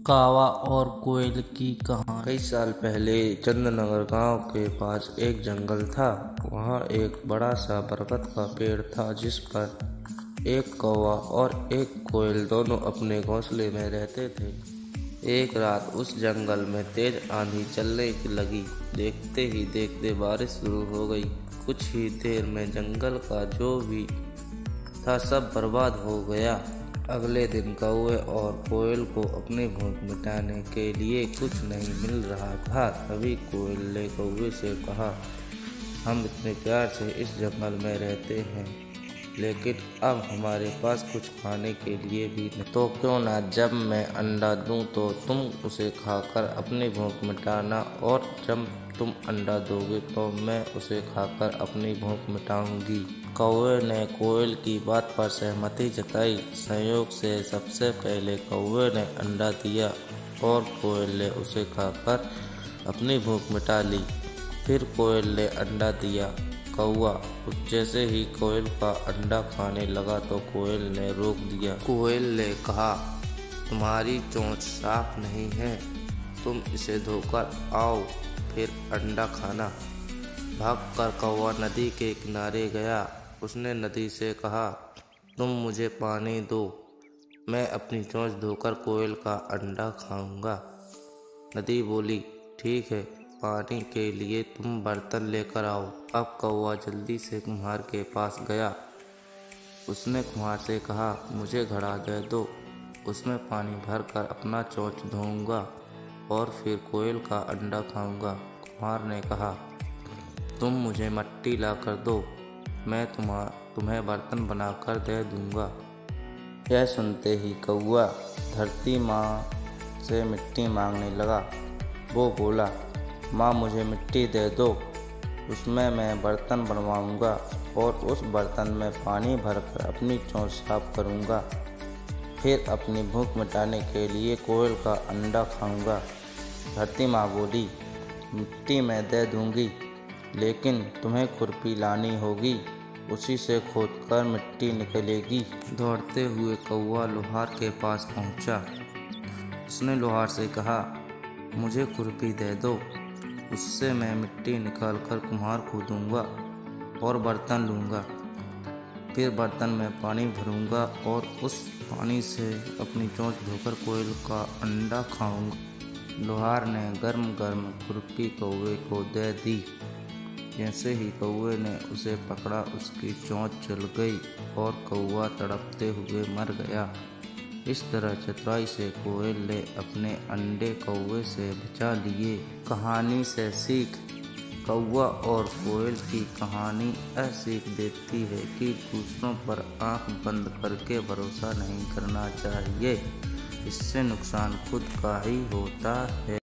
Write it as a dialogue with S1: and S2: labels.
S1: कौवा और कोयल की कहानी।
S2: कई साल पहले चंदनगर गांव के पास एक जंगल था। वहां एक बड़ा सा बरगद का पेड़ था जिस पर एक कौवा और एक कोयल दोनों अपने घोंसले में रहते थे। एक रात उस जंगल में तेज आंधी चलने लगी। देखते ही देखते बारिश शुरू हो गई। कुछ ही देर में जंगल का जो भी था सब बर्बाद हो गया। अगले दिन कौवे और कोयल को अपनी भूख मिटाने के लिए कुछ नहीं मिल रहा था। तभी कोयल ने कौवे से कहा, हम इतने प्यार से इस जंगल में रहते हैं, लेकिन अब हमारे पास कुछ खाने के लिए भी नहीं। तो क्यों ना जब मैं अंडा दूं तो तुम उसे खाकर अपनी भूख मिटाना, और जब तुम अंडा दोगे तो मैं उसे खाकर अपनी भूख मिटाऊंगी। कौवे ने कोयल की बात पर सहमति जताई। संयोग से सबसे पहले कौवे ने अंडा दिया और कोयल ने उसे खाकर अपनी भूख मिटा ली। फिर कोयल ने अंडा दिया। कौवा जैसे ही कोयल का अंडा खाने लगा तो कोयल ने रोक दिया। कोयल ने कहा, तुम्हारी चोंच साफ नहीं है, तुम इसे धोकर आओ फिर अंडा खाना। भागकर कौवा नदी के किनारे गया। उसने नदी से कहा, तुम मुझे पानी दो, मैं अपनी चोंच धोकर कोयल का अंडा खाऊंगा। नदी बोली, ठीक है, पानी के लिए तुम बर्तन लेकर आओ। अब कौवा जल्दी से कुम्हार के पास गया। उसने कुम्हार से कहा, मुझे घड़ा दे दो, उसमें पानी भरकर अपना चोंच धोऊंगा और फिर कोयल का अंडा खाऊंगा। कुम्हार ने कहा, तुम मुझे मिट्टी ला कर दो, मैं तुम्हें बर्तन बनाकर दे दूंगा। यह सुनते ही कौवा धरती माँ से मिट्टी मांगने लगा। वो बोला, माँ मुझे मिट्टी दे दो, उसमें मैं बर्तन बनवाऊंगा और उस बर्तन में पानी भरकर अपनी चोंच साफ करूंगा, फिर अपनी भूख मिटाने के लिए कोयल का अंडा खाऊंगा। धरती माँ बोली, मिट्टी मैं दे दूंगी, लेकिन तुम्हें खुरपी लानी होगी, उसी से खोदकर मिट्टी निकलेगी। दौड़ते हुए कौवा लोहार के पास पहुंचा। उसने लोहार से कहा, मुझे खुरपी दे दो, उससे मैं मिट्टी निकालकर कुम्हार खोदूंगा और बर्तन लूँगा, फिर बर्तन में पानी भरूंगा और उस पानी से अपनी चोंच धोकर कोयल का अंडा खाऊंगा। लोहार ने गर्म गर्म खुरपी कौवे को दे दी। जैसे ही कौवे ने उसे पकड़ा, उसकी चोंच जल गई और कौवा तड़पते हुए मर गया। इस तरह चतुराई से कोयल ने अपने अंडे कौवे से बचा लिए। कहानी से सीख। कौवा और कोयल की कहानी यह सीख देती है कि दूसरों पर आंख बंद करके भरोसा नहीं करना चाहिए, इससे नुकसान खुद का ही होता है।